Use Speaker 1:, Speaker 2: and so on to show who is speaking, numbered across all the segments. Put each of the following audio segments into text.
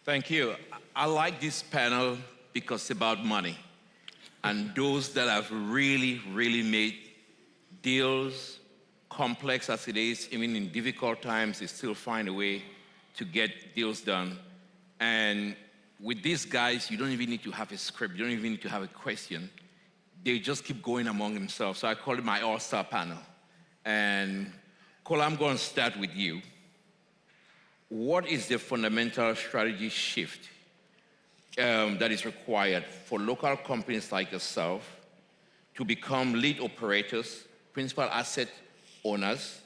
Speaker 1: Thank you. I like this panel because it's about money. And those that have really, really made deals, complex as it is, even in difficult times, they still find a way to get deals done. And with these guys, you don't even need to have a script. You don't even need to have a question. They just keep going among themselves. So I call it my all-star panel. And Kola, I'm going to start with you. What is the fundamental strategy shift that is required for local companies like yourself to become lead operators, principal asset owners,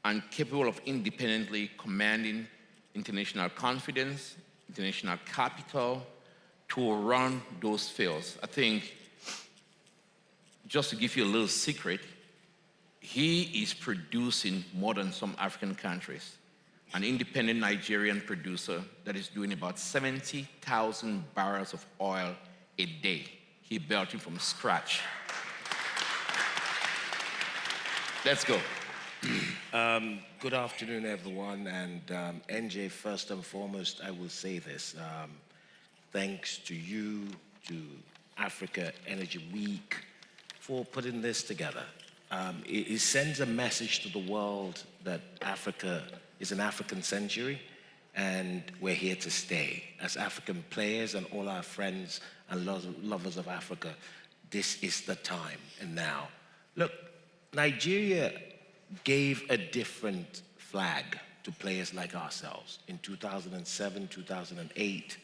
Speaker 1: and capable of independently commanding international confidence, international capital to run those fields? I think, just to give you a little secret, he is producing more than some African countries. An independent Nigerian producer that is doing about 70,000 barrels of oil a day. He built it from scratch. Let's go.
Speaker 2: Good afternoon, everyone. And NJ, first and foremost, I will say this. Thanks to you, to Africa Energy Week, for putting this together. It sends a message to the world that Africa is an African century, and we're here to stay. As African players and all our friends and lovers of Africa, this is the time and now. Look, Nigeria gave a different flag to players like ourselves. In 2007, 2008,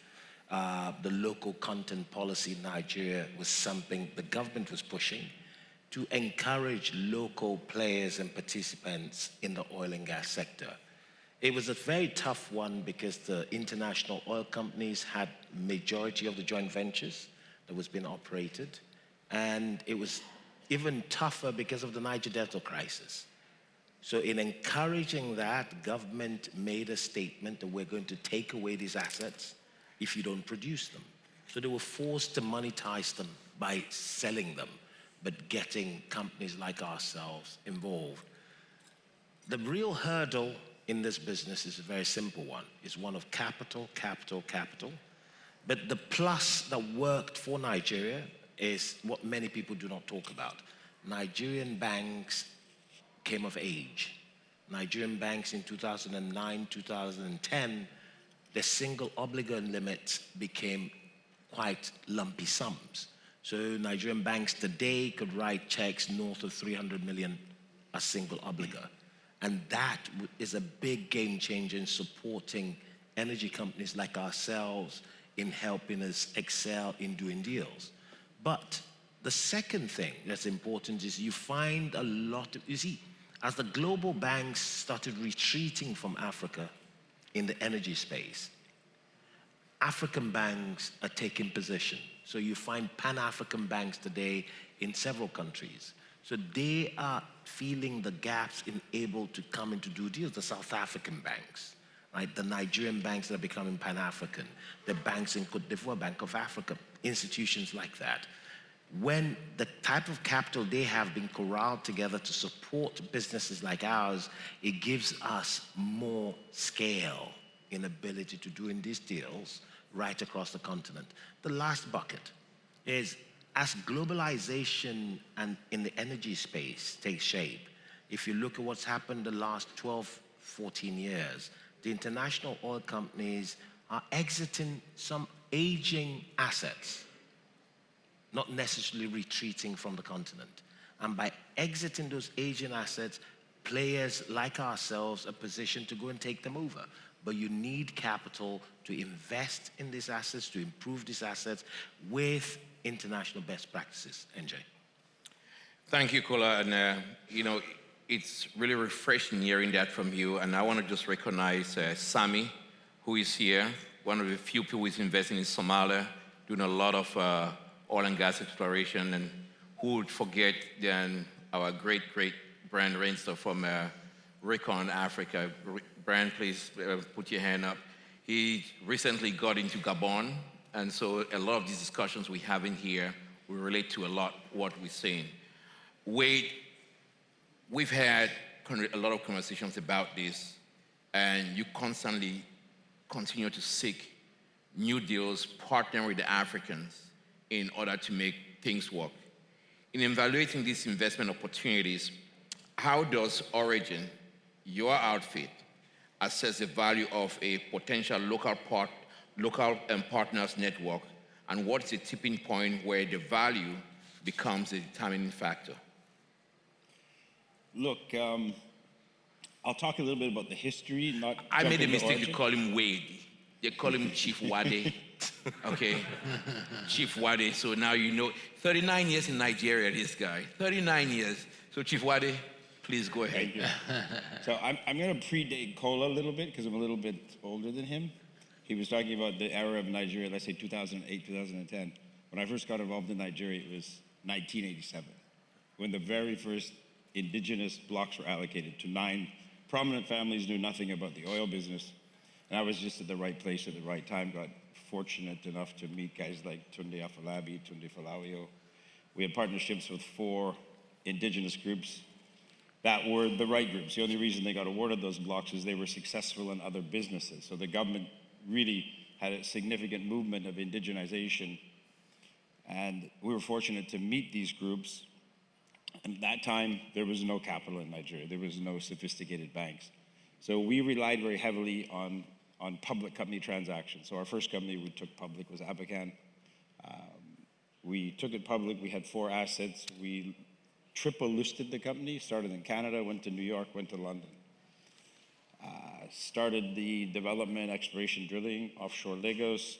Speaker 2: the local content policy in Nigeria was something the government was pushing to encourage local players and participants in the oil and gas sector. It was a very tough one because the international oil companies had majority of the joint ventures that was being operated. And it was even tougher because of the Niger Delta crisis. So in encouraging that, government made a statement that we're going to take away these assets if you don't produce them. So they were forced to monetize them by selling them, but getting companies like ourselves involved. The real hurdle in this business is a very simple one. It's one of capital, capital, capital. But the plus that worked for Nigeria is what many people do not talk about. Nigerian banks came of age. Nigerian banks in 2009, 2010, the single obligor limits became quite lumpy sums. So Nigerian banks today could write checks north of 300 million a single obligor. And that is a big game changer in supporting energy companies like ourselves in helping us excel in doing deals. But the second thing that's important is you find a lot of, you see, as the global banks started retreating from Africa in the energy space, African banks are taking position. So you find Pan-African banks today in several countries. So they are feeling the gaps in able to come in to do deals. The South African banks, right? The Nigerian banks that are becoming Pan-African, the banks in Cote d'Ivoire, Bank of Africa, institutions like that. When the type of capital they have been corralled together to support businesses like ours, it gives us more scale in ability to doing these deals right across the continent. The last bucket is as globalization and in the energy space takes shape, if you look at what's happened the last 12, 14 years, the international oil companies are exiting some aging assets, not necessarily retreating from the continent. And by exiting those aging assets, players like ourselves are positioned to go and take them over. But you need capital to invest in these assets, to improve these assets with international best practices. NJ.
Speaker 1: Thank you, Kola. And it's really refreshing hearing that from you. And I want to just recognize Sami, who is here, one of the few people who is investing in Somalia, doing a lot of oil and gas exploration. And who would forget then our great Brian Rainster from Recon Africa. Brian, please put your hand up. He recently got into Gabon, and so a lot of these discussions we have in here will relate to a lot what we're saying. Wade, we've had a lot of conversations about this, and you constantly continue to seek new deals, partnering with the Africans in order to make things work. In evaluating these investment opportunities, how does Oregen, your outfit, assess the value of a potential local partners network, and what's the tipping point where the value becomes a determining factor?
Speaker 3: Look, I'll talk a little bit about the history, not
Speaker 1: I made a
Speaker 3: jump into
Speaker 1: mistake to
Speaker 3: origin.
Speaker 1: call him Wade. They call him Chief Wade. Okay, Chief Wade. So now you know, 39 years in Nigeria, this guy. 39 years. So Chief Wade, please go ahead.
Speaker 3: Thank you. So I'm going to predate Kola a little bit because I'm a little bit older than him. He was talking about the era of Nigeria, let's say 2008, 2010. When I first got involved in Nigeria, it was 1987, when the very first indigenous blocks were allocated to 9 prominent families, knew nothing about the oil business. And I was just at the right place at the right time, got fortunate enough to meet guys like Tunde Afolabi, Tunde Falawio. We had partnerships with 4 indigenous groups that were the right groups. The only reason they got awarded those blocks is they were successful in other businesses. So the government really had a significant movement of indigenization. And we were fortunate to meet these groups. And at that time, there was no capital in Nigeria. There was no sophisticated banks. So we relied very heavily on public company transactions. So our first company we took public was Abacan. We took it public. We had 4 assets. We triple listed the company, started in Canada, went to New York, went to London. Started the development, exploration, drilling offshore Lagos.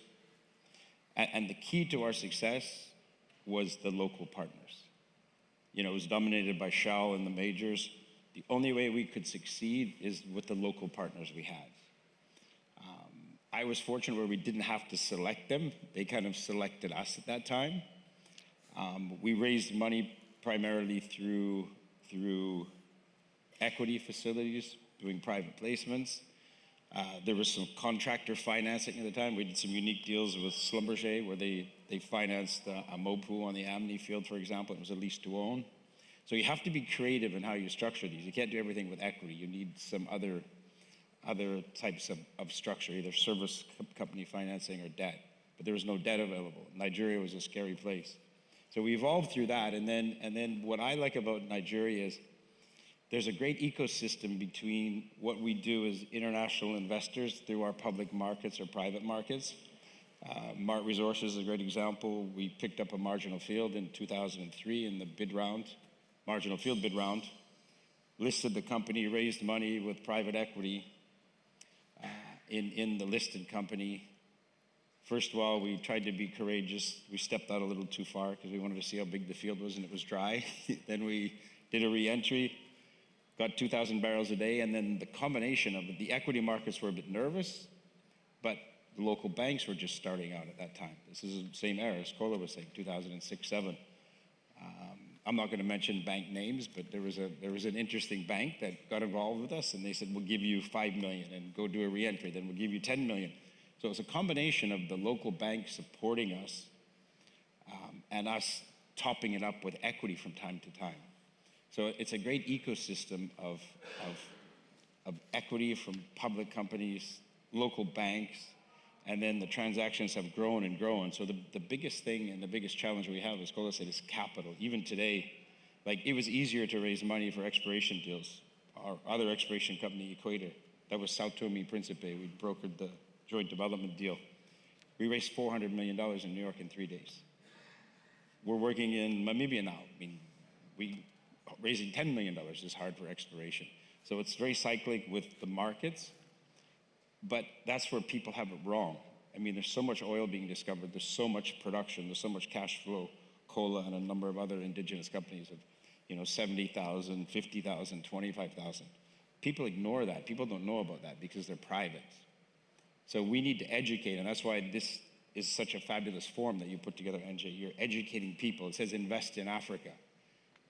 Speaker 3: And the key to our success was the local partners. You know, it was dominated by Shell and the majors. The only way we could succeed is with the local partners we had. I was fortunate where we didn't have to select them. They kind of selected us at that time. We raised money primarily through equity facilities, doing private placements. There was some contractor financing at the time. We did some unique deals with Schlumberger where they financed a MOPU on the Amni field, for example. It was a lease to own. So you have to be creative in how you structure these. You can't do everything with equity. You need some other types of structure, either service company financing or debt. But there was no debt available. Nigeria was a scary place. So we evolved through that. And then what I like about Nigeria is there's a great ecosystem between what we do as international investors through our public markets or private markets. Mart Resources is a great example. We picked up a marginal field in 2003 in the bid round, marginal field bid round, listed the company, raised money with private equity in the listed company. First of all, we tried to be courageous. We stepped out a little too far because we wanted to see how big the field was and it was dry. Then we did a re-entry, got 2,000 barrels a day, and then the combination of the equity markets were a bit nervous, but the local banks were just starting out at that time. This is the same era as Kola was saying, 2006-07. I'm not going to mention bank names, but there was an interesting bank that got involved with us, and they said, we'll give you $5 million and go do a re-entry, then we'll give you $10 million. So it was a combination of the local bank supporting us and us topping it up with equity from time to time. So it's a great ecosystem of equity from public companies, local banks, and then the transactions have grown and grown. So the biggest thing and the biggest challenge we have, as Kola said, is capital. Even today, like it was easier to raise money for exploration deals. Our other exploration company, Equator, that was Sao Tome and Principe. We brokered the joint development deal. We raised $400 million in New York in 3 days. We're working in Namibia now. I mean, raising $10 million is hard for exploration. So it's very cyclic with the markets. But that's where people have it wrong. I mean, there's so much oil being discovered, there's so much production, there's so much cash flow. Kola and a number of other indigenous companies of, 70,000, 50,000, 25,000. People ignore that. People don't know about that because they're private. So we need to educate, and that's why this is such a fabulous forum that you put together, NJ. You're educating people. It says invest in Africa.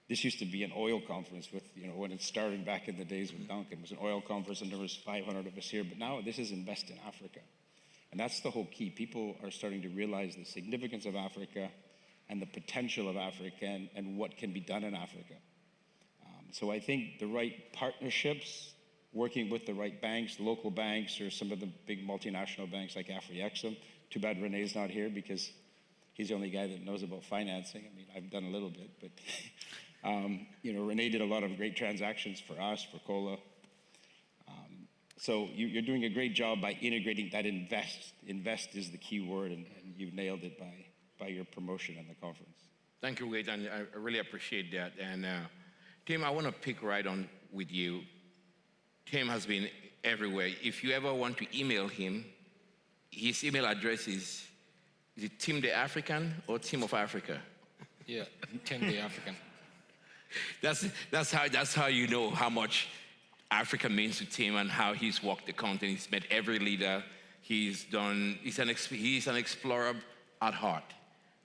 Speaker 3: This used to be an oil conference with, when it started back in the days with Duncan. It was an oil conference and there was 500 of us here. But now this is invest in Africa. And that's the whole key. People are starting to realize the significance of Africa and the potential of Africa and what can be done in Africa. So I think the right partnerships, working with the right banks, local banks, or some of the big multinational banks like AfriExim, Too bad Rene's not here because he's the only guy that knows about financing. I mean, I've done a little bit, but Rene did a lot of great transactions for us, for Cola. So you're doing a great job by integrating that invest. Invest is the key word, and you've nailed it by your promotion at the conference.
Speaker 1: Thank you, Wade, and I really appreciate that. And Tim, I want to pick right on with you. Tim has been everywhere. If you ever want to email him, his email address is it Tim the African or Tim of Africa?
Speaker 4: Yeah, Tim the African.
Speaker 1: That's how you know how much Africa means to Tim and how he's walked the continent. He's met every leader. He's an explorer at heart.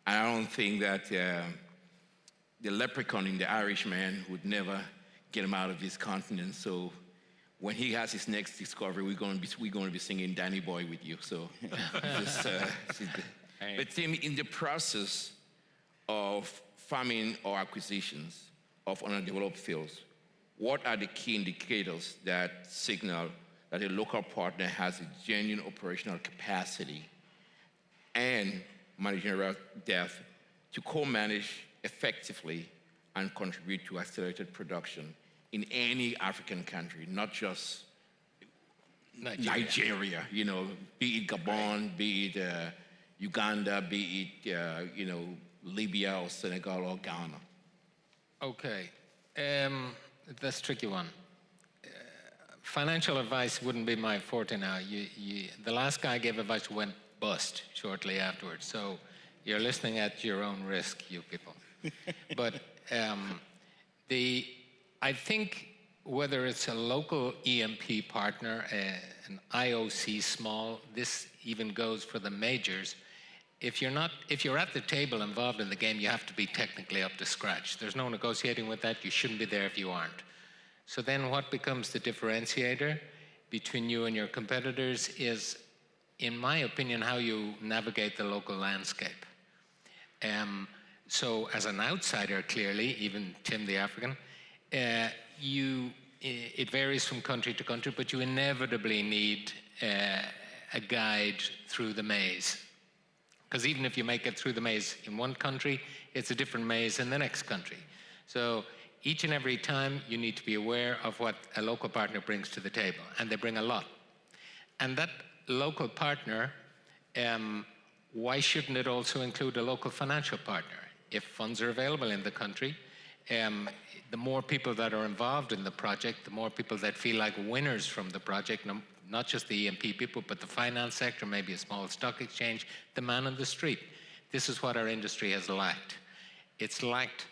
Speaker 1: And I don't think that the leprechaun in the Irishman would never get him out of this continent. So when he has his next discovery, we're going to be singing Danny Boy with you. So, but Tim, in the process of farming or acquisitions of undeveloped fields, what are the key indicators that signal that a local partner has a genuine operational capacity and managerial depth to co-manage effectively and contribute to accelerated production in any African country, not just Nigeria, be it Gabon, be it Uganda, be it, Libya or Senegal or Ghana?
Speaker 4: Okay, that's a tricky one. Financial advice wouldn't be my forte now. The last guy gave advice went bust shortly afterwards, so you're listening at your own risk, you people. But I think whether it's a local E&P partner, an IOC small, this even goes for the majors. If you're at the table involved in the game, you have to be technically up to scratch. There's no negotiating with that. You shouldn't be there if you aren't. So then what becomes the differentiator between you and your competitors is, in my opinion, how you navigate the local landscape. So as an outsider, clearly, even Tim the African, it varies from country to country, but you inevitably need a guide through the maze. Because even if you make it through the maze in one country, it's a different maze in the next country. So each and every time, you need to be aware of what a local partner brings to the table, and they bring a lot. And that local partner, why shouldn't it also include a local financial partner? If funds are available in the country, the more people that are involved in the project, the more people that feel like winners from the project, not just the E&P people, but the finance sector, maybe a small stock exchange, the man on the street. This is what our industry has lacked. It's lacked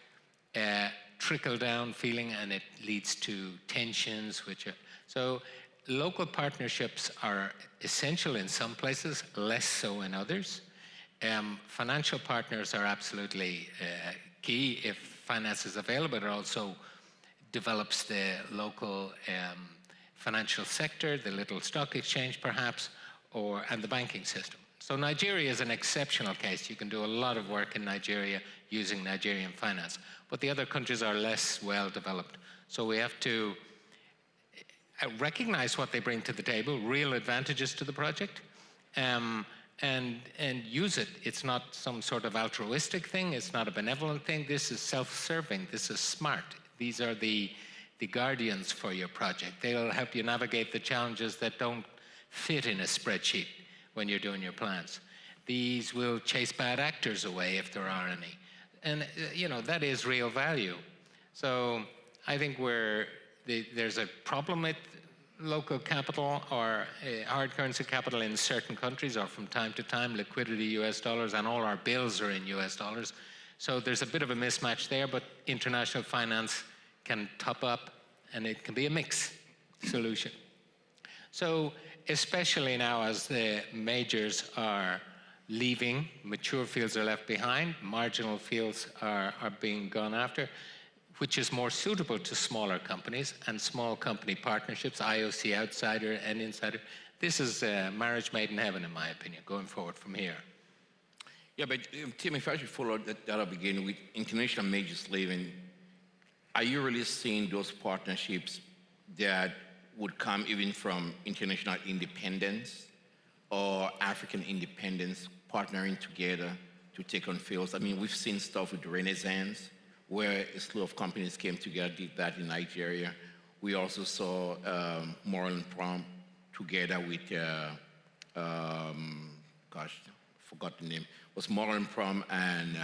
Speaker 4: trickle-down feeling, and it leads to tensions, so local partnerships are essential in some places, less so in others. Financial partners are absolutely key if finance is available. It also develops the local financial sector, the little stock exchange perhaps, and the banking system. So Nigeria is an exceptional case. You can do a lot of work in Nigeria using Nigerian finance, but the other countries are less well developed. So we have to recognize what they bring to the table, real advantages to the project, and use it. It's not some sort of altruistic thing. It's not a benevolent thing. This is self-serving. This is smart. These are the guardians for your project. They'll help you navigate the challenges that don't fit in a spreadsheet when you're doing your plans. These will chase bad actors away if there are any. And, that is real value. So I think there's a problem with local capital or hard currency capital in certain countries, or from time to time, liquidity US dollars, and all our bills are in US dollars. So there's a bit of a mismatch there, but international finance can top up, and it can be a mixed solution. So especially now as the majors are leaving, mature fields are left behind, marginal fields are being gone after, which is more suitable to smaller companies and small company partnerships, IOC outsider and insider. This is marriage made in heaven, in my opinion, going forward from here.
Speaker 1: Yeah, but Tim, if I should follow that up again with international majors leaving, are you really seeing those partnerships that would come even from international independence or African independents partnering together to take on fields. I mean, we've seen stuff with Renaissance, where a slew of companies came together, did that in Nigeria. We also saw Moral and Prom together with, gosh, forgot the name. It was Moral and Prom and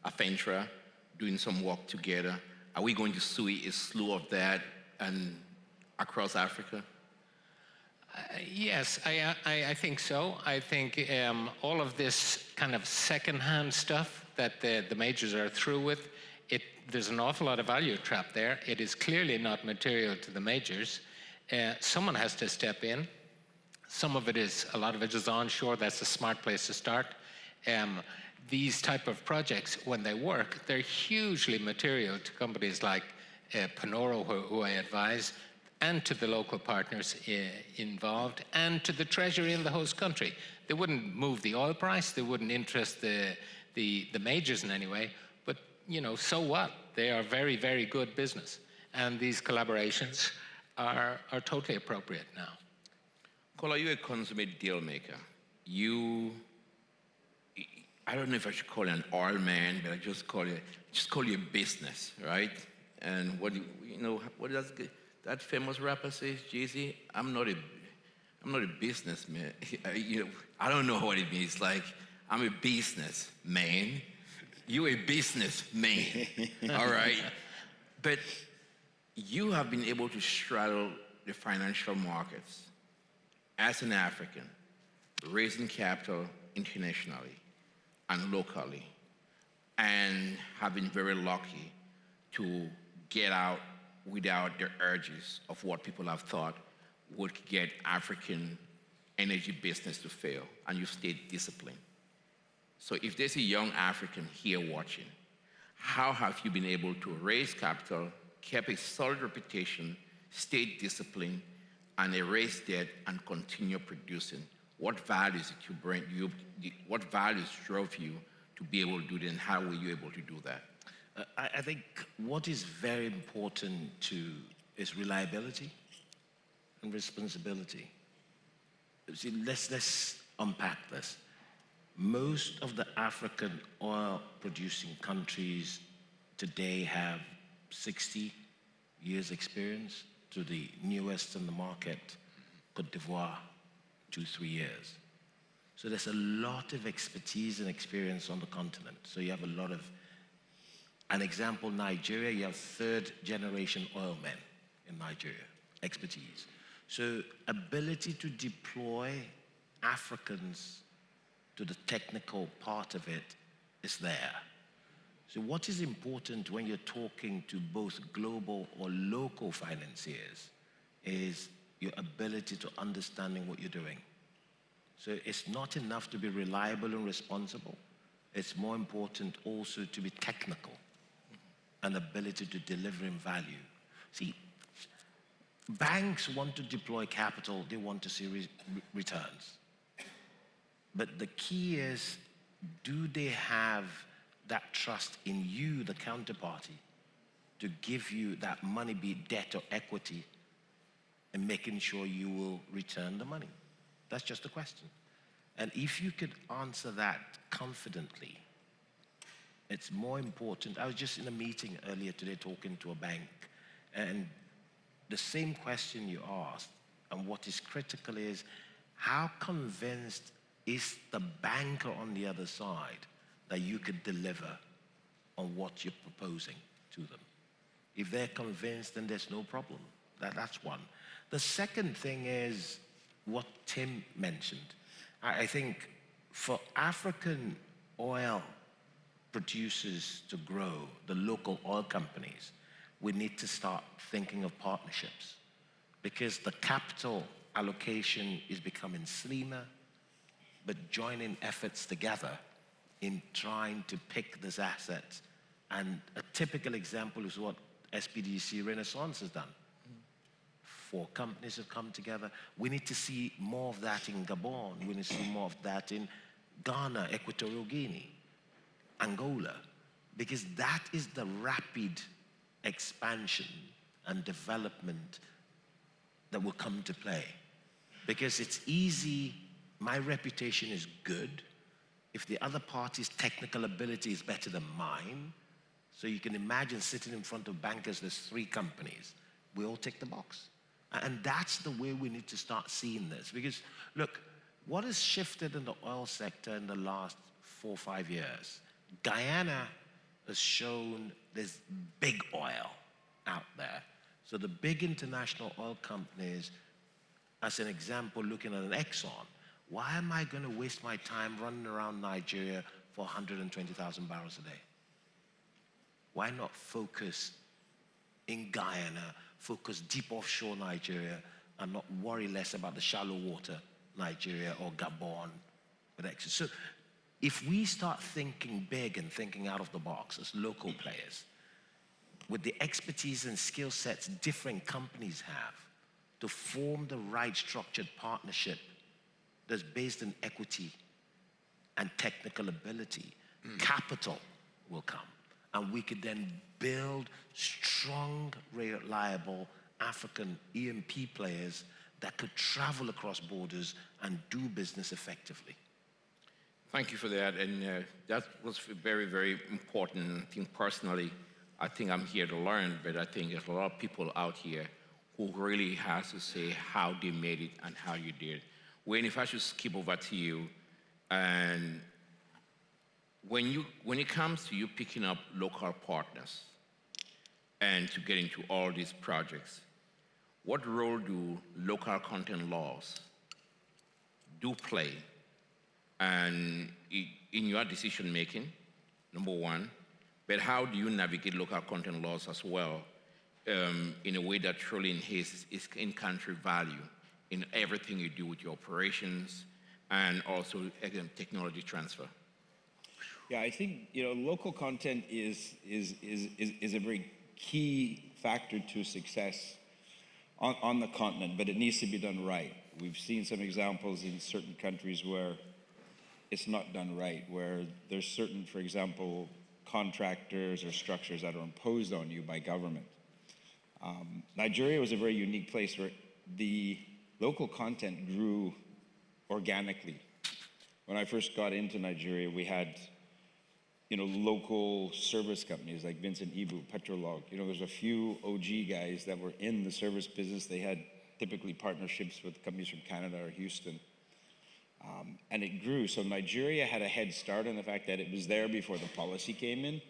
Speaker 1: Afentra doing some work together. Are we going to see a slew of that and across Africa?
Speaker 4: Yes, I think so. I think all of this kind of second-hand stuff that the majors are through with, there's an awful lot of value trapped there. It is clearly not material to the majors. Someone has to step in. A lot of it is onshore. That's a smart place to start. These type of projects, when they work, they're hugely material to companies like Panoro, who I advise, and to the local partners involved, and to the treasury in the host country. They wouldn't move the oil price. They wouldn't interest the majors in any way. But, so what? They are very, very good business. And these collaborations are totally appropriate now.
Speaker 1: Kola, you're a consummate deal maker. I don't know if I should call you an oil man, but I just call you a business, right? And what does that famous rapper say, Jay-Z? I'm not a businessman. I don't know what it means. Like, I'm a businessman. You're a businessman, all right? But you have been able to straddle the financial markets as an African, raising capital internationally and locally, and have been very lucky to get out without the urges of what people have thought would get African energy business to fail, and you've stayed disciplined. So if there's a young African here watching, how have you been able to raise capital, keep a solid reputation, stay disciplined, and erase debt and continue producing? What values did you bring? What values drove you to be able to do that, and how were you able to do that?
Speaker 2: I think what is very important is reliability and responsibility. See, let's unpack this. Most of the African oil-producing countries today have 60 years experience. To the newest in the market, Côte d'Ivoire, 2-3 years. So there's a lot of expertise and experience on the continent. So you have a lot of, an example, Nigeria, you have third-generation oil men in Nigeria, expertise. So ability to deploy Africans to the technical part of it is there. So what is important when you're talking to both global or local financiers is your ability to understanding what you're doing. So it's not enough to be reliable and responsible. It's more important also to be technical and ability to deliver in value. See, banks want to deploy capital, they want to see returns. But the key is, do they have that trust in you, the counterparty, to give you that money, be it debt or equity, and making sure you will return the money? That's just a question. And if you could answer that confidently, it's more important. I was just in a meeting earlier today talking to a bank, and the same question you asked, and what is critical is, how convinced is the banker on the other side that you could deliver on what you're proposing to them? If they're convinced, then there's no problem. That's one. The second thing is what Tim mentioned. I think for African oil producers to grow, the local oil companies, we need to start thinking of partnerships, because the capital allocation is becoming slimmer, but joining efforts together in trying to pick these assets. And a typical example is what SPDC Renaissance has done. 4 companies have come together. We need to see more of that in Gabon. We need to see more of that in Ghana, Equatorial Guinea, Angola, because that is the rapid expansion and development that will come to play. Because it's easy my reputation is good, if the other party's technical ability is better than mine, so you can imagine sitting in front of bankers, there's 3 companies, we all tick the box. And that's the way we need to start seeing this. Because look, what has shifted in the oil sector in the last 4 or 5 years? Guyana has shown there's big oil out there. So the big international oil companies, as an example, looking at an Exxon, why am I going to waste my time running around Nigeria for 120,000 barrels a day? Why not focus in Guyana, focus deep offshore Nigeria, and not worry less about the shallow water Nigeria or Gabon with Exxon? So if we start thinking big and thinking out of the box as local players, with the expertise and skill sets different companies have, to form the right structured partnership that's based on equity and technical ability, capital will come. And we could then build strong, reliable African E&P players that could travel across borders and do business effectively.
Speaker 1: Thank you for that, and that was very, very important. I think personally, I think I'm here to learn, but I think there's a lot of people out here who really has to say how they made it and how you did. Wayne, if I should skip over to you, and when it comes to you picking up local partners and to get into all these projects, what role do local content laws do play and in your decision making, number one, but how do you navigate local content laws as well in a way that truly enhances its in-country value in everything you do with your operations and also technology transfer?
Speaker 3: Yeah, I think local content is a very key factor to success on the continent, but it needs to be done right. We've seen some examples in certain countries where it's not done right, where there's certain, for example, contractors or structures that are imposed on you by government. Nigeria was a very unique place where the local content grew organically. When I first got into Nigeria, we had local service companies like Vincent Ibu, Petrolog. There's a few OG guys that were in the service business. They had typically partnerships with companies from Canada or Houston. And it grew. So Nigeria had a head start on the fact that it was there before the policy came in.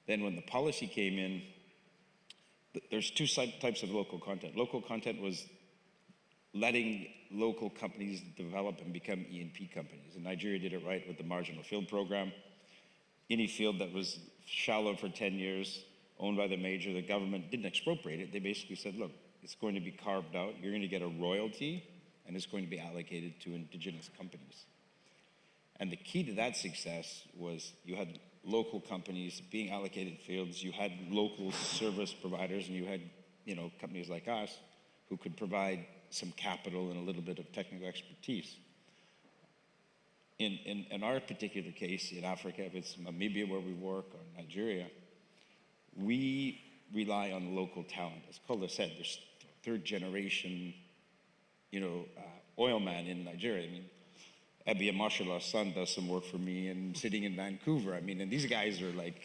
Speaker 3: Then when the policy came in, there's 2 types of local content. Local content was letting local companies develop and become E&P companies. And Nigeria did it right with the Marginal Field program. Any field that was shallow for 10 years, owned by the major, the government didn't expropriate it. They basically said, look, it's going to be carved out. You're going to get a royalty, and it's going to be allocated to indigenous companies. And the key to that success was you had local companies being allocated fields, you had local service providers, and you had companies like us who could provide some capital and a little bit of technical expertise. In our particular case in Africa, if it's Namibia where we work or Nigeria, we rely on local talent. As Kola said, there's 3rd generation, oil man in Nigeria. I mean, Ebi Amashala's son does some work for me and sitting in Vancouver. I mean, and these guys are like,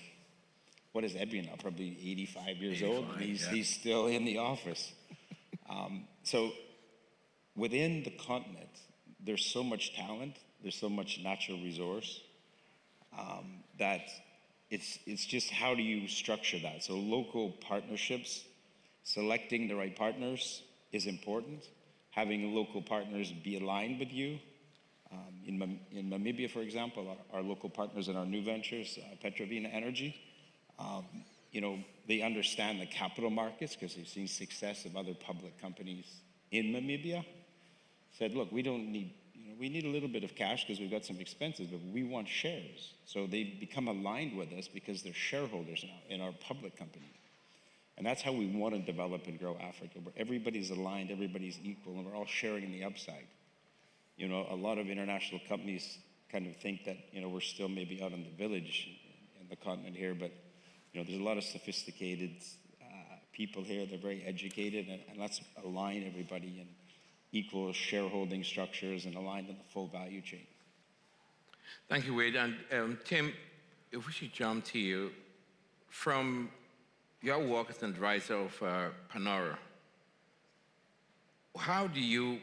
Speaker 3: what is Ebi now? Probably 85 years old. And he's still in the office. So within the continent, there's so much talent, there's so much natural resource that it's just how do you structure that? So local partnerships, selecting the right partners is important. Having local partners be aligned with you. In Namibia, for example, our local partners in our new ventures, Petrovina Energy, they understand the capital markets because they've seen success of other public companies in Namibia. Said, look, we don't need, we need a little bit of cash because we've got some expenses, but we want shares. So they become aligned with us because they're shareholders now in our public company. And that's how we want to develop and grow Africa, where everybody's aligned, everybody's equal, and we're all sharing in the upside. A lot of international companies kind of think that, we're still maybe out in the village in the continent here, but, there's a lot of sophisticated people here. They're very educated, and let's align everybody. And equal shareholding structures and aligned in the full value chain.
Speaker 1: Thank you, Wade. And Tim, if we should jump to you, from your work as an advisor of Panoro, how do you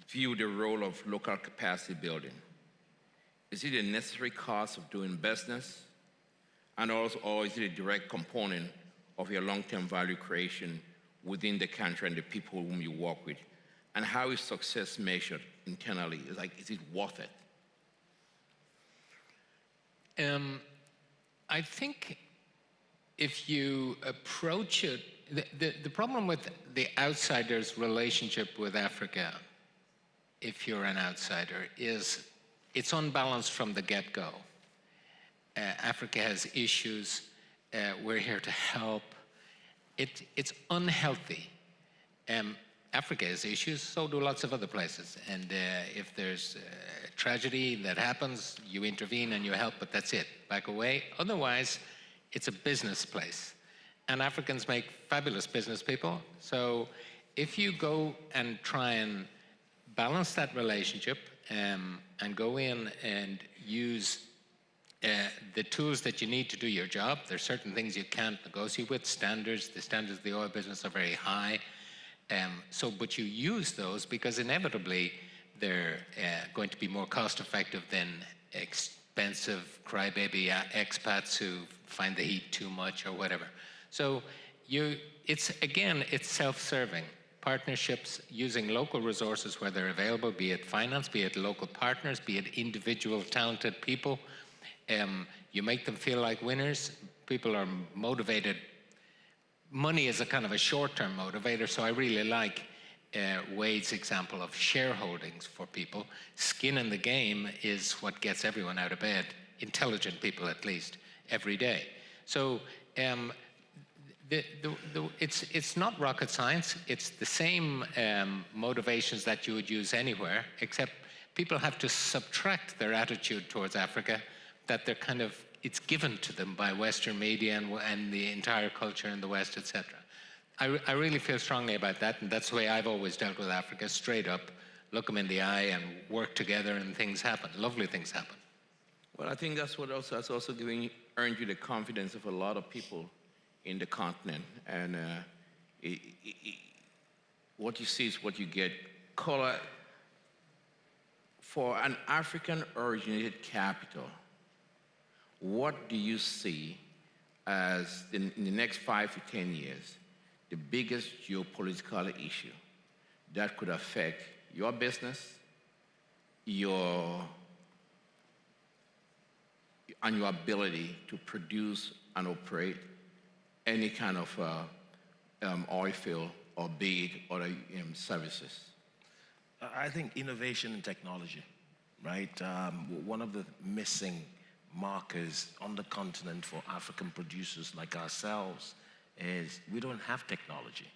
Speaker 1: view the role of local capacity building? Is it a necessary cost of doing business? And also, or is it a direct component of your long-term value creation within the country and the people whom you work with? And how is success measured internally? Is it worth it?
Speaker 4: I think if you approach it, the problem with the outsider's relationship with Africa, if you're an outsider, is it's unbalanced from the get-go. Africa has issues. We're here to help. It's unhealthy. Africa has issues, so do lots of other places. And if there's a tragedy that happens, you intervene and you help, but that's it. Back away. Otherwise, it's a business place. And Africans make fabulous business people. So if you go and try and balance that relationship and go in and use the tools that you need to do your job. There's certain things you can't negotiate with. Standards, the standards of the oil business are very high. But you use those because inevitably they're going to be more cost effective than expensive crybaby expats who find the heat too much or whatever. So it's self-serving. Partnerships using local resources where they're available, be it finance, be it local partners, be it individual talented people. You make them feel like winners. People are motivated. Money is a kind of a short-term motivator, so I really like Wade's example of shareholdings for people. Skin in the game is what gets everyone out of bed, intelligent people at least, every day. So it's not rocket science. It's the same motivations that you would use anywhere, except people have to subtract their attitude towards Africa, that they're kind of, it's given to them by Western media and the entire culture in the West, etc. I really feel strongly about that, and that's the way I've always dealt with Africa, straight up, look them in the eye and work together and things happen, lovely things happen.
Speaker 1: Well, I think that's what has also earned you the confidence of a lot of people in the continent. And what you see is what you get. Color, for an African-originated capital, what do you see as, in the next 5 to 10 years, the biggest geopolitical issue that could affect your business, and your ability to produce and operate any kind of oil field or be it other services?
Speaker 2: I think innovation and technology, right? One of the missing markers on the continent for African producers like ourselves is we don't have technology.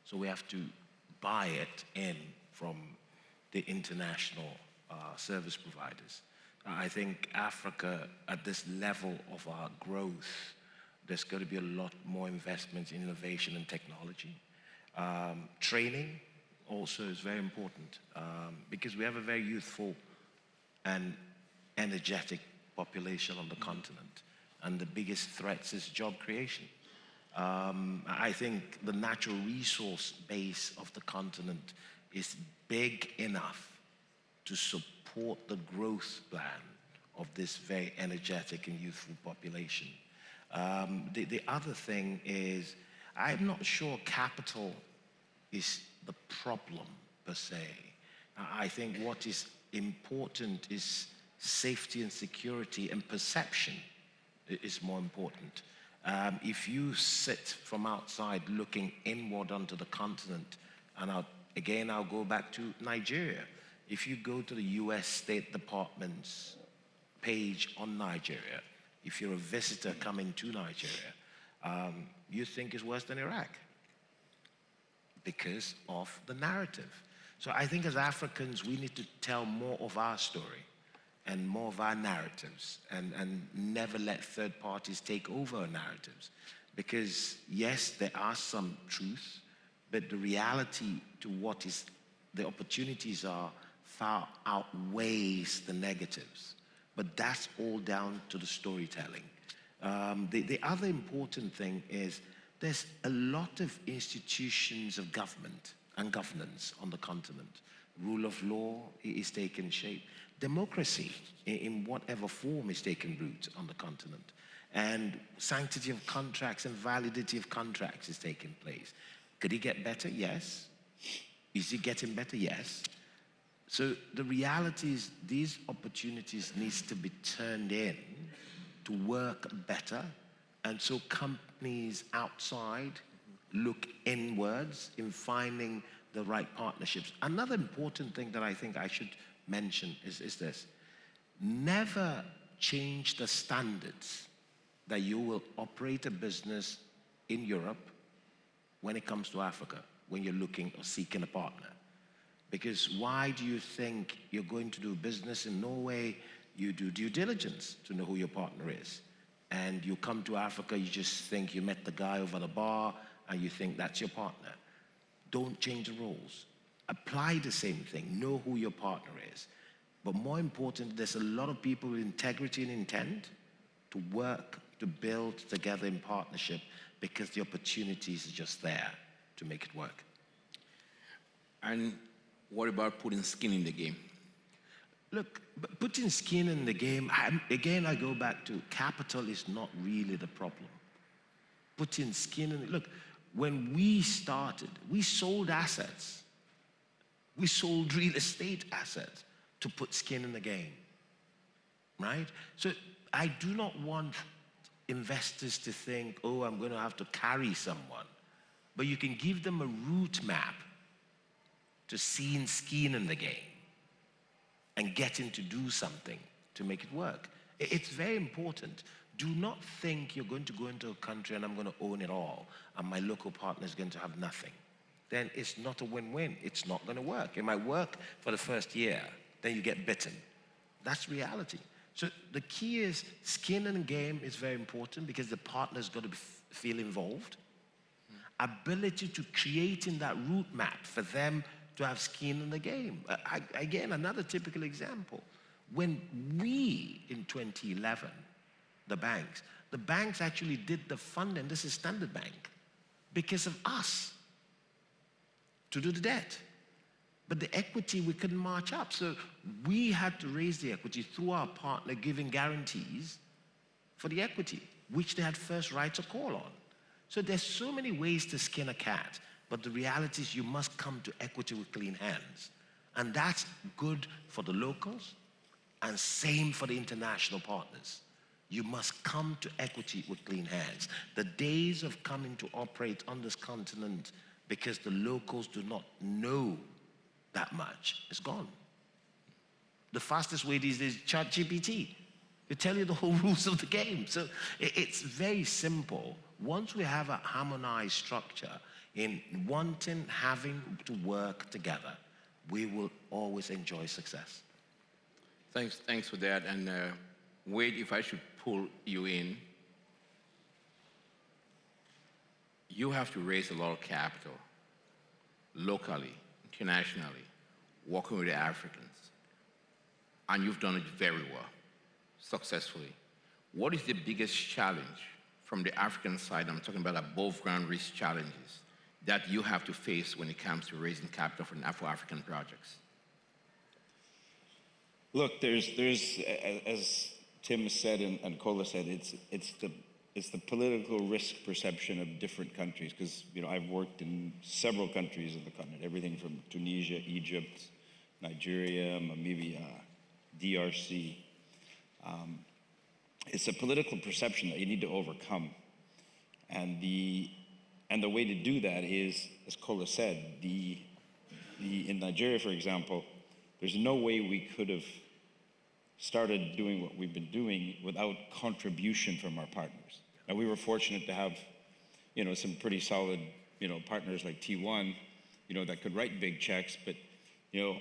Speaker 2: So we have to buy it in from the international service providers. I think Africa, at this level of our growth, there's going to be a lot more investment in innovation and technology. Training also is very important because we have a very youthful and energetic population on the continent, and the biggest threats is job creation. I think the natural resource base of the continent is big enough to support the growth plan of this very energetic and youthful population. The other thing is, I'm not sure capital is the problem per se. I think what is important is safety and security, and perception is more important. If you sit from outside looking inward onto the continent, and I'll go back to Nigeria. If you go to the US State Department's page on Nigeria, if you're a visitor coming to Nigeria, you think it's worse than Iraq because of the narrative. So I think as Africans, we need to tell more of our story and more of our narratives, and never let third parties take over our narratives. Because yes, there are some truths, but the reality to what is the opportunities are far outweighs the negatives. But that's all down to the storytelling. The other important thing is there's a lot of institutions of government and governance on the continent. Rule of law is taking shape. Democracy, in whatever form, is taking root on the continent. And sanctity of contracts and validity of contracts is taking place. Could it get better? Yes. Is it getting better? Yes. So the reality is these opportunities needs to be turned in to work better. And so companies outside look inwards in finding the right partnerships. Another important thing that I think I should mention is this. Never change the standards that you will operate a business in Europe when it comes to Africa, when you're looking or seeking a partner. Because why do you think you're going to do business in Norway? You do due diligence to know who your partner is. And you come to Africa, you just think you met the guy over the bar and you think that's your partner. Don't change the rules. Apply the same thing. Know who your partner is. But more important, there's a lot of people with integrity and intent to work, to build together in partnership because the opportunities are just there to make it work.
Speaker 1: And what about putting skin in the game?
Speaker 2: Look, putting skin in the game, again, I go back to capital is not really the problem. Putting skin in, look, when we started, we sold assets. We sold real estate assets to put skin in the game, right? So I do not want investors to think, oh, I'm going to have to carry someone. But you can give them a route map to seeing skin in the game and getting to do something to make it work. It's very important. Do not think you're going to go into a country and I'm going to own it all and my local partner is going to have nothing. Then it's not a win-win. It's not going to work. It might work for the first year, then you get bitten. That's reality. So the key is skin in the game is very important because the partner's got to feel involved. Ability to create in that route map for them to have skin in the game. Again, another typical example. When we, in 2011, the banks actually did the funding, this is Standard Bank, because of us to do the debt. But the equity, we couldn't march up. So we had to raise the equity through our partner giving guarantees for the equity, which they had first rights of call on. So there's so many ways to skin a cat, but the reality is you must come to equity with clean hands. And that's good for the locals and same for the international partners. You must come to equity with clean hands. The days of coming to operate on this continent because the locals do not know that much is gone. The fastest way these days is ChatGPT. They tell you the whole rules of the game. So it's very simple. Once we have a harmonized structure in having to work together, we will always enjoy success.
Speaker 1: Thanks for that. And Wade, if I should pull you in, you have to raise a lot of capital, locally, internationally, working with the Africans. And you've done it very well, successfully. What is the biggest challenge from the African side, I'm talking about above ground risk challenges, that you have to face when it comes to raising capital for Afro-African projects?
Speaker 3: Look, there's as Tim said and Kola said, it's the political risk perception of different countries, because I've worked in several countries of the continent, everything from Tunisia, Egypt, Nigeria, Namibia, DRC. It's a political perception that you need to overcome, and the way to do that is, as Kola said, in Nigeria, for example, there's no way we could have started doing what we've been doing without contribution from our partners. And we were fortunate to have, some pretty solid, partners like T1, that could write big checks. But,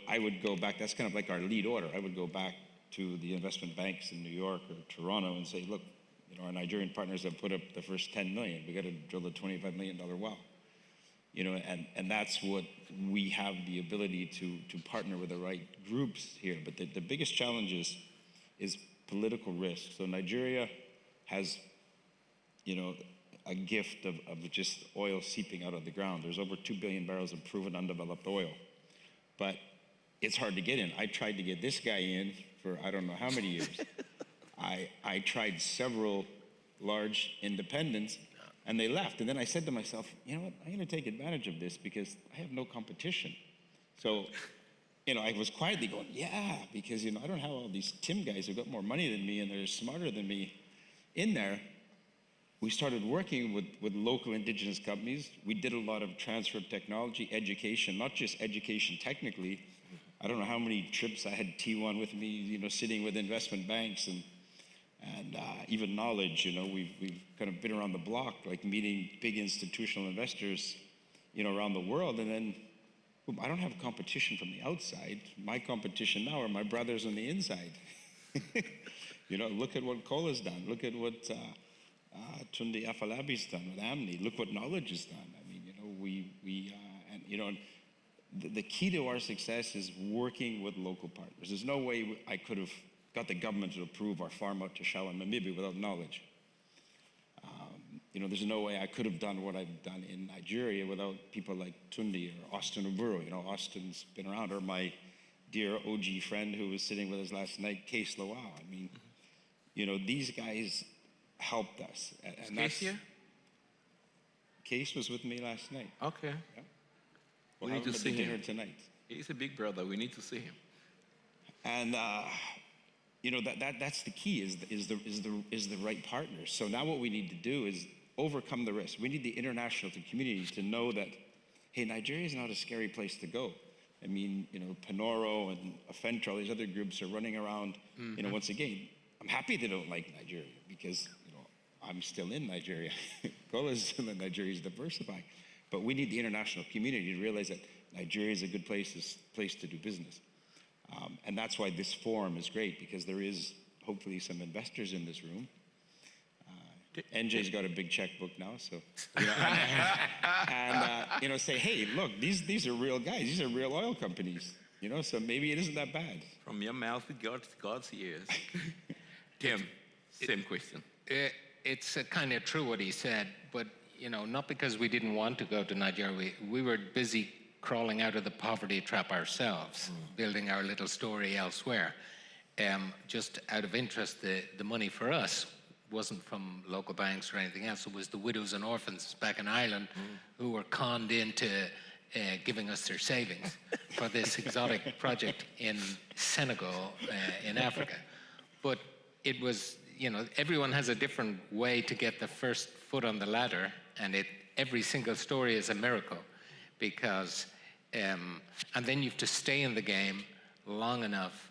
Speaker 3: I would go back. That's kind of like our lead order. I would go back to the investment banks in New York or Toronto and say, look, our Nigerian partners have put up the first 10 million. We got to drill a $25 million well. and that's what we have the ability to partner with the right groups here. But the biggest challenge is political risk. So Nigeria has, a gift of just oil seeping out of the ground. There's over 2 billion barrels of proven undeveloped oil. But it's hard to get in. I tried to get this guy in for I don't know how many years. I tried several large independents, and they left. And then I said to myself, you know what, I'm gonna take advantage of this because I have no competition. So, I was quietly going, yeah, because, I don't have all these Tim guys who've got more money than me and they're smarter than me in there. We started working with local indigenous companies. We did a lot of transfer of technology, education, not just education technically. I don't know how many trips I had T1 with me, sitting with investment banks and even knowledge. We've kind of been around the block, like meeting big institutional investors, around the world. And then boom, I don't have competition from the outside. My competition now are my brothers on the inside. Look at what Cola's done. Look at what Tunde Afolabi's done with Amni. Look what knowledge has done. I mean, the key to our success is working with local partners. There's no way I could have got the government to approve our farm out to Shell in Namibia without knowledge. There's no way I could have done what I've done in Nigeria without people like Tunde or Austin Oburu. Austin's been around, or my dear OG friend who was sitting with us last night, Case Lowell. I mean, these guys helped us.
Speaker 1: Is Case here?
Speaker 3: Case was with me last night.
Speaker 1: Okay.
Speaker 3: Yeah.
Speaker 1: We need to see
Speaker 3: dinner
Speaker 1: him
Speaker 3: tonight.
Speaker 1: He's a big brother. We need to see him.
Speaker 3: And that's the key is the right partners. So now what we need to do is overcome the risk. We need the international community to know that, hey, Nigeria is not a scary place to go. I mean, Panoro and Afentra, all these other groups are running around. Once again, I'm happy they don't like Nigeria because I'm still in Nigeria. Cola's still in Nigeria, is diversifying. But we need the international community to realize that Nigeria is a good place to do business. And that's why this forum is great, because there is hopefully some investors in this room. NJ's got a big checkbook now, so say, hey, look, these are real guys. These are real oil companies. So maybe it isn't that bad.
Speaker 1: From your mouth to God's ears. Tim, same question.
Speaker 4: It's kind of true what he said, but not because we didn't want to go to Nigeria. We were busy crawling out of the poverty trap ourselves, building our little story elsewhere. Just out of interest, the money for us wasn't from local banks or anything else. It was the widows and orphans back in Ireland who were conned into giving us their savings for this exotic project in Senegal, in Africa. But it was, everyone has a different way to get the first foot on the ladder, and every single story is a miracle, because, and then you have to stay in the game long enough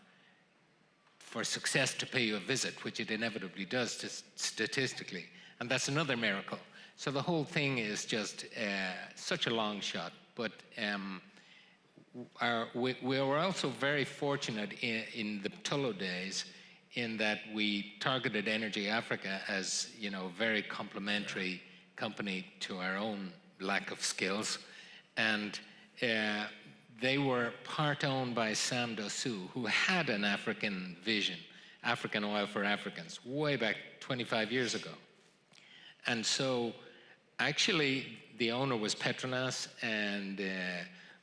Speaker 4: for success to pay you a visit, which it inevitably does statistically, and that's another miracle. So the whole thing is just such a long shot, but we were also very fortunate in the Tullow days in that we targeted Energy Africa as, a very complementary company to our own lack of skills. And they were part owned by Sam Dossou, who had an African vision, African oil for Africans, way back 25 years ago. And so actually the owner was Petronas, and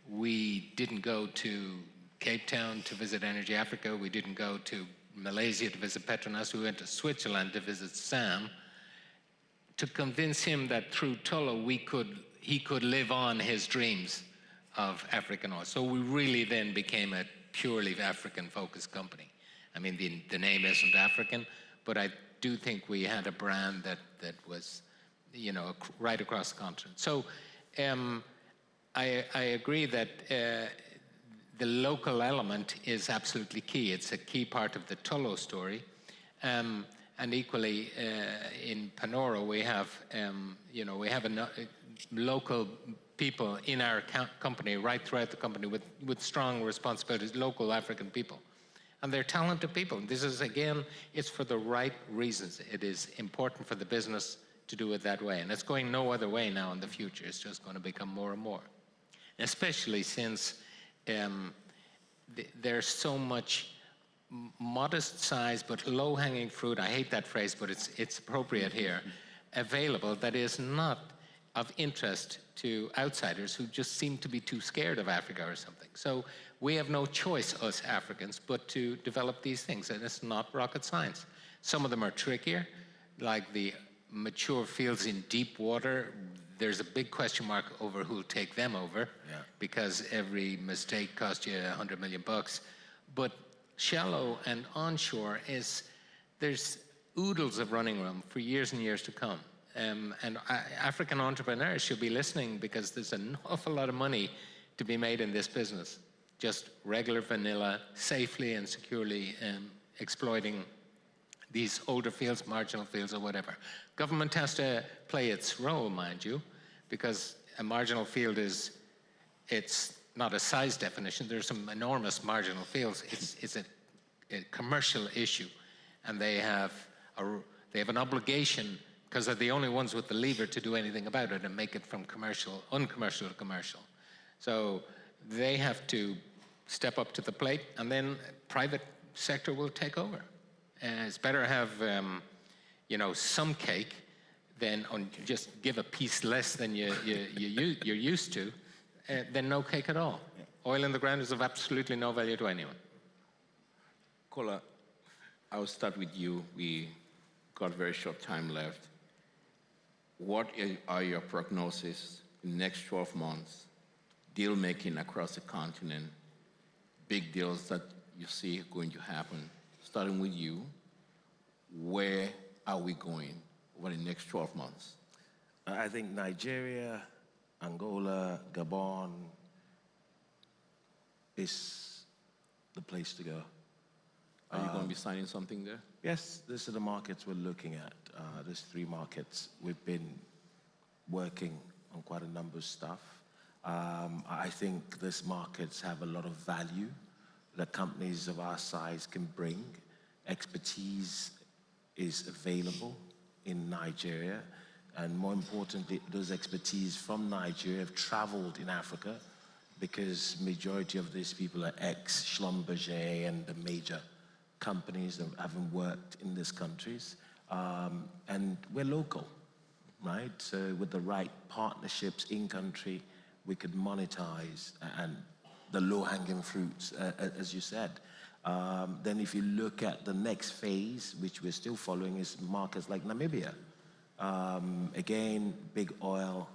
Speaker 4: we didn't go to Cape Town to visit Energy Africa. We didn't go to Malaysia to visit Petronas. We went to Switzerland to visit Sam, to convince him that through Tullow he could live on his dreams of African oil. So we really then became a purely African-focused company. I mean, the name isn't African, but I do think we had a brand that was, right across the continent. So I agree that the local element is absolutely key. It's a key part of the Tullow story. And equally, in Panoro, we have, we have local people in our company, right throughout the company, with strong responsibilities, local African people. And they're talented people. This is, again, it's for the right reasons. It is important for the business. to do it that way. And it's going no other way now in the future. It's just going to become more and more. Especially since there's so much modest size but low-hanging fruit, I hate that phrase, but it's appropriate here, available that is not of interest to outsiders who just seem to be too scared of Africa or something. So we have no choice, us Africans, but to develop these things, and it's not rocket science. Some of them are trickier, like the mature fields in deep water. There's a big question mark over who'll take them over, because every mistake costs you $100 million. But shallow and onshore there's oodles of running room for years and years to come. And African entrepreneurs should be listening, because there's an awful lot of money to be made in this business. Just regular vanilla, safely and securely exploiting these older fields, marginal fields or whatever. Government has to play its role, mind you, because a marginal field it's not a size definition. There's some enormous marginal fields. It's a commercial issue, and they have an obligation, because they're the only ones with the lever to do anything about it and make it from uncommercial to commercial. So they have to step up to the plate, and then private sector will take over. It's better to have, some cake than just give a piece less than you're used to, than no cake at all. Yeah. Oil in the ground is of absolutely no value to anyone.
Speaker 1: Kola, I'll start with you. We got very short time left. What are your prognosis in the next 12 months, deal making across the continent, big deals that you see going to happen? Starting with you, where are we going over the next 12 months?
Speaker 2: I think Nigeria, Angola, Gabon is the place to go.
Speaker 1: Are you going to be signing something there?
Speaker 2: Yes, these are the markets we're looking at. There's 3 markets. We've been working on quite a number of stuff. I think these markets have a lot of value that companies of our size can bring. Expertise is available in Nigeria, and more importantly, those expertise from Nigeria have traveled in Africa, because majority of these people are ex-Schlumberger and the major companies that haven't worked in these countries. And we're local, right? So with the right partnerships in country, we could monetize and the low-hanging fruits, as you said. Then if you look at the next phase, which we're still following, is markets like Namibia. Again, big oil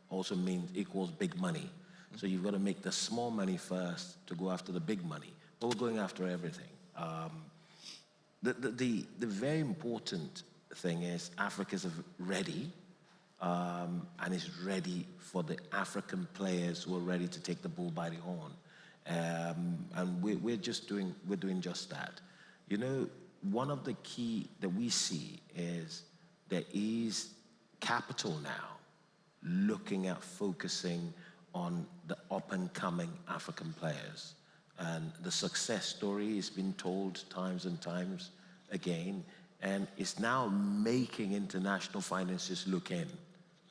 Speaker 2: also equals big money. So you've got to make the small money first to go after the big money. But we're going after everything. The very important thing is Africa's ready, and is ready for the African players who are ready to take the bull by the horn. And we're doing just that. You know, one of the key that we see is there is capital now looking at focusing on the up-and-coming African players. And the success story has been told times and times again, and it's now making international finances look in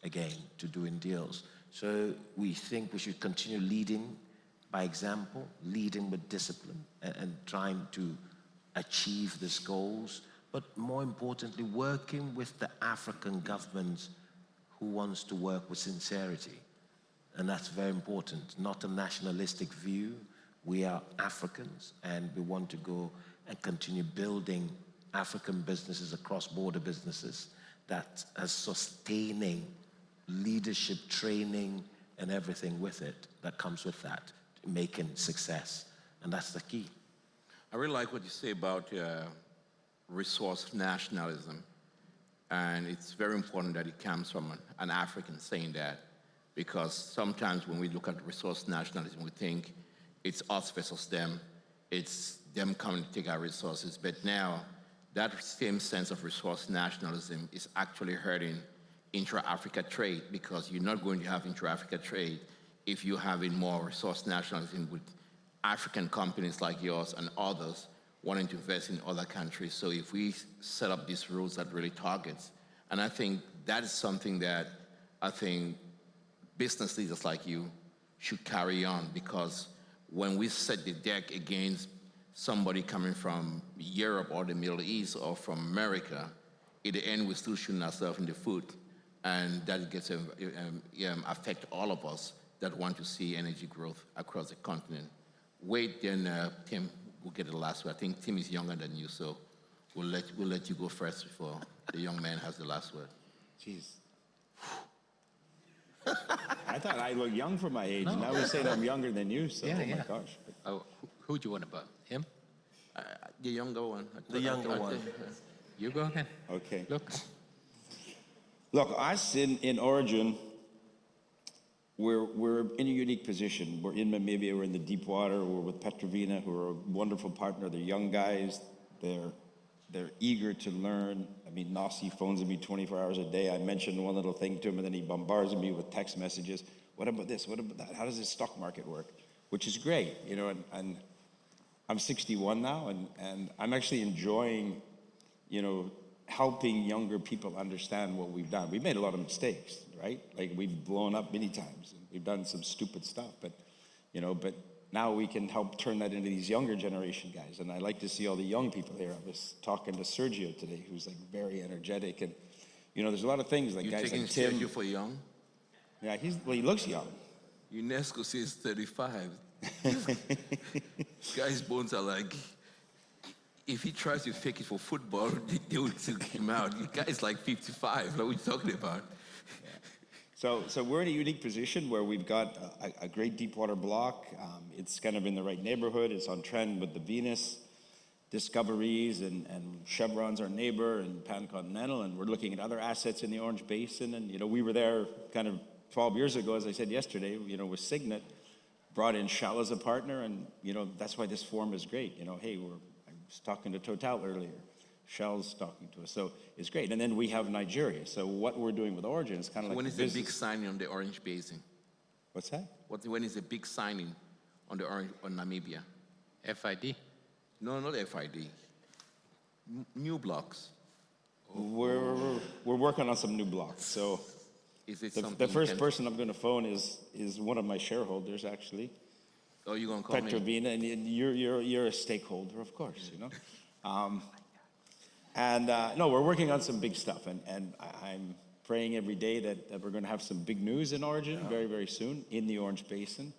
Speaker 2: again to doing deals. So we think we should continue leading by example, leading with discipline, and trying to achieve these goals, but more importantly, working with the African governments who wants to work with sincerity. And that's very important, not a nationalistic view. We are Africans, and we want to go and continue building African businesses, cross-border businesses, that are sustaining leadership training and everything with it that comes with that, making success. And that's the key.
Speaker 1: I really like what you say about resource nationalism. And it's very important that it comes from an African saying that, because sometimes when we look at resource nationalism, we think it's us versus them. It's them coming to take our resources. But now, that same sense of resource nationalism is actually hurting intra-Africa trade, because you're not going to have intra-Africa trade if you're having more resource nationalism with African companies like yours and others wanting to invest in other countries. So if we set up these rules that really targets, and I think that is something that I think business leaders like you should carry on, because when we set the deck against somebody coming from Europe or the Middle East or from America, in the end, we're still shooting ourselves in the foot. And that gets to affect all of us that want to see energy growth across the continent. Wait, then Tim will get the last word. I think Tim is younger than you, so we'll let you go first before the young man has the last word.
Speaker 3: Jeez. I thought I looked young for my age. No. Now we say that I'm younger than you, so
Speaker 4: yeah,
Speaker 3: oh my gosh.
Speaker 4: Oh, who do you want to vote? Him?
Speaker 1: The younger one.
Speaker 2: The younger one.
Speaker 4: You go ahead.
Speaker 3: Okay.
Speaker 4: Look,
Speaker 3: us in Oregen, we're in a unique position. We're in Namibia, we're in the deep water, we're with Petrovina, who are a wonderful partner. They're young guys, they're eager to learn. I mean, Nasi phones me 24 hours a day. I mention one little thing to him, and then he bombards me with text messages. What about this? What about that? How does this stock market work? Which is great, you know, and I'm 61 now, and I'm actually enjoying, you know, helping younger people understand what we've done. We've made a lot of mistakes, right? Like, we've blown up many times, and we've done some stupid stuff, but, you know, but now we can help turn that into these younger generation guys. And I like to see all the young people here. I was talking to Sergio today, who's like very energetic, and, you know, there's a lot of things like
Speaker 1: you
Speaker 3: guys
Speaker 1: taking
Speaker 3: like Tim.
Speaker 1: Sergio for young?
Speaker 3: Yeah, he looks young.
Speaker 1: UNESCO says 35. Guy's bones are like, if he tries to fake it for football, they will still kick him out. The guy's like 55. What are you talking about?
Speaker 3: So we're in a unique position where we've got a great deep water block. It's kind of in the right neighborhood. It's on trend with the Venus discoveries, and Chevron's our neighbor, and Continental, and we're looking at other assets in the Orange Basin. And, you know, we were there kind of 12 years ago, as I said yesterday, you know, with Signet, brought in Shell as a partner, and, you know, that's why this forum is great. You know, hey, I was talking to Total earlier. Shell's talking to us, so it's great. And then we have Nigeria. So what we're doing with Oregen is kind of like
Speaker 1: when is the big signing on the Orange Basin?
Speaker 3: What's that?
Speaker 1: When is the big signing on Namibia?
Speaker 4: FID?
Speaker 1: No, not FID. New blocks.
Speaker 3: We're working on some new blocks. So
Speaker 1: is it
Speaker 3: the first person I'm going to phone is one of my shareholders, actually.
Speaker 1: Oh, you're going to call
Speaker 3: Petrovina,
Speaker 1: me?
Speaker 3: and you're a stakeholder, of course, you know. No, we're working on some big stuff, and I'm praying every day that we're going to have some big news in Oregen very, very soon in the Orange Basin.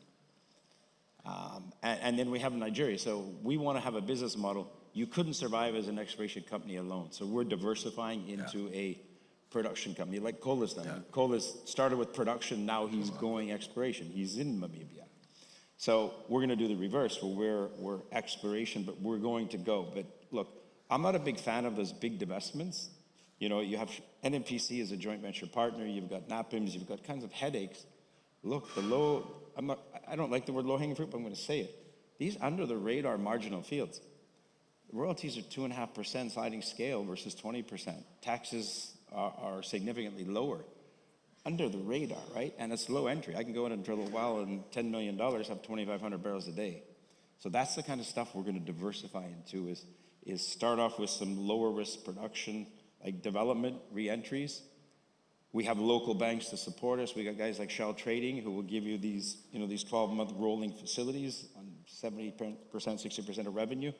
Speaker 3: And then we have Nigeria. So we want to have a business model. You couldn't survive as an exploration company alone. So we're diversifying into a production company, like Cola's done. Yeah. Cola's started with production, now he's going exploration. He's in Namibia. So we're going to do the reverse, where we're exploration, but we're going to go. But look, I'm not a big fan of those big divestments. You know, you have NMPC as a joint venture partner, you've got NAPIMS, you've got kinds of headaches. Look, I don't like the word low-hanging fruit, but I'm going to say it. These under-the-radar marginal fields, royalties are 2.5% sliding scale versus 20%. Taxes are significantly lower. Under the radar, right? And it's low entry. I can go in and drill a well and $10 million, have 2,500 barrels a day. So that's the kind of stuff we're going to diversify into, is start off with some lower risk production, like development, re-entries. We have local banks to support us. We got guys like Shell Trading who will give you these 12-month rolling facilities on 70%, 60% of revenue.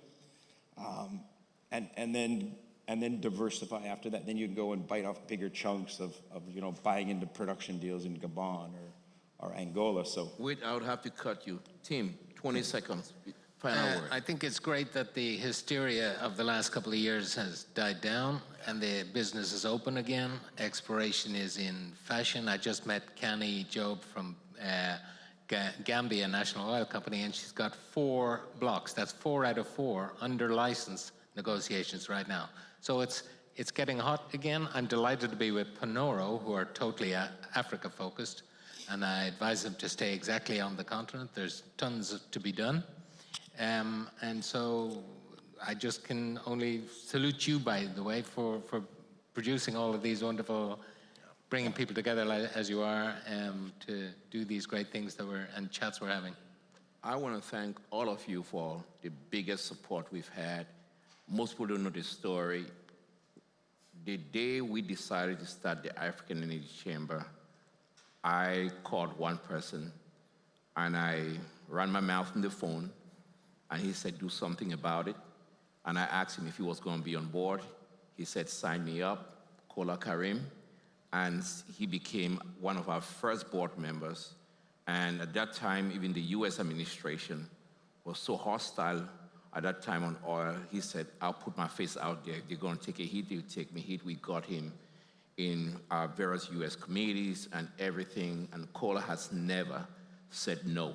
Speaker 3: And then diversify after that. Then you can go and bite off bigger chunks of buying into production deals in Gabon or Angola. So
Speaker 1: wait, I would have to cut you. Tim, 20 seconds. Final word.
Speaker 4: I think it's great that the hysteria of the last couple of years has died down and the business is open again. Exploration is in fashion. I just met Canny Job from Gambia National Oil Company, and she's got 4 blocks. That's 4 out of 4 under license negotiations right now. So it's getting hot again. I'm delighted to be with Panoro, who are totally Africa focused, and I advise them to stay exactly on the continent. There's tons to be done. And so I just can only salute you, by the way, for producing all of these wonderful, bringing people together as you are, to do these great things and chats we're having.
Speaker 1: I want to thank all of you for the biggest support we've had. Most people don't know the story. the day we decided to start the African Energy Chamber, I called one person and I ran my mouth on the phone and he said, do something about it. And I asked him if he was going to be on board. He said, sign me up, Kola Karim. And he became one of our first board members. And at that time, even the US administration was so hostile at that time on oil. He said, I'll put my face out there. If they're going to take a hit, they'll take me hit. We got him in our various US committees and everything. And Kola has never said no.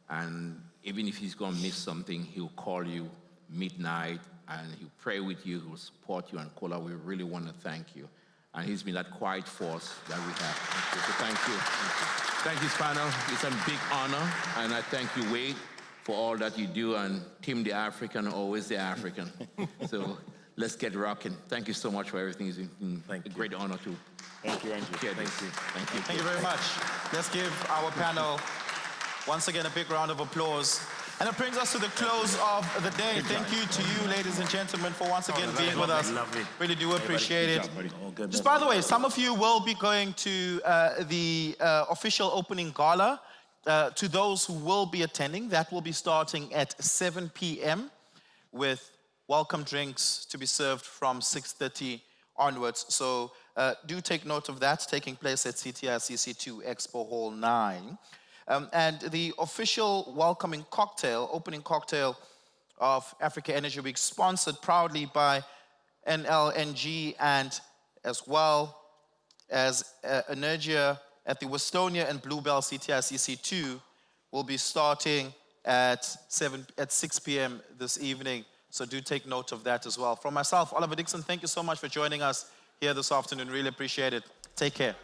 Speaker 1: And even if he's going to miss something, he'll call you midnight and he'll pray with you, he'll support you. And Kola, we really want to thank you. And he's been that quiet force that we have. So thank you. Thank you, Panel. It's a big honor. And I thank you, Wade, for all that you do. And Tim the African, always the African. So let's get rocking. Thank you so much for everything. It's been a great honor to
Speaker 3: Thank you, Andrew.
Speaker 1: share this. Thank you.
Speaker 5: Thank you very much. Let's give our panel once again a big round of applause. And it brings us to the close of the day. Thank you to you, ladies and gentlemen, for once again being with us.
Speaker 2: Lovely.
Speaker 5: Really do appreciate it.
Speaker 2: All good,
Speaker 5: Just by the way, some of you will be going to the official opening gala. To those who will be attending, that will be starting at 7 p.m. with welcome drinks to be served from 6:30 onwards. So do take note of that, taking place at CTICC2 Expo Hall 9. And the official welcoming cocktail, opening cocktail of Africa Energy Week, sponsored proudly by NLNG and as well as Energia at the Westonia and Bluebell CTICC2 will be starting at 6 p.m. this evening. So do take note of that as well. From myself, Oliver Dixon, thank you so much for joining us here this afternoon. Really appreciate it. Take care.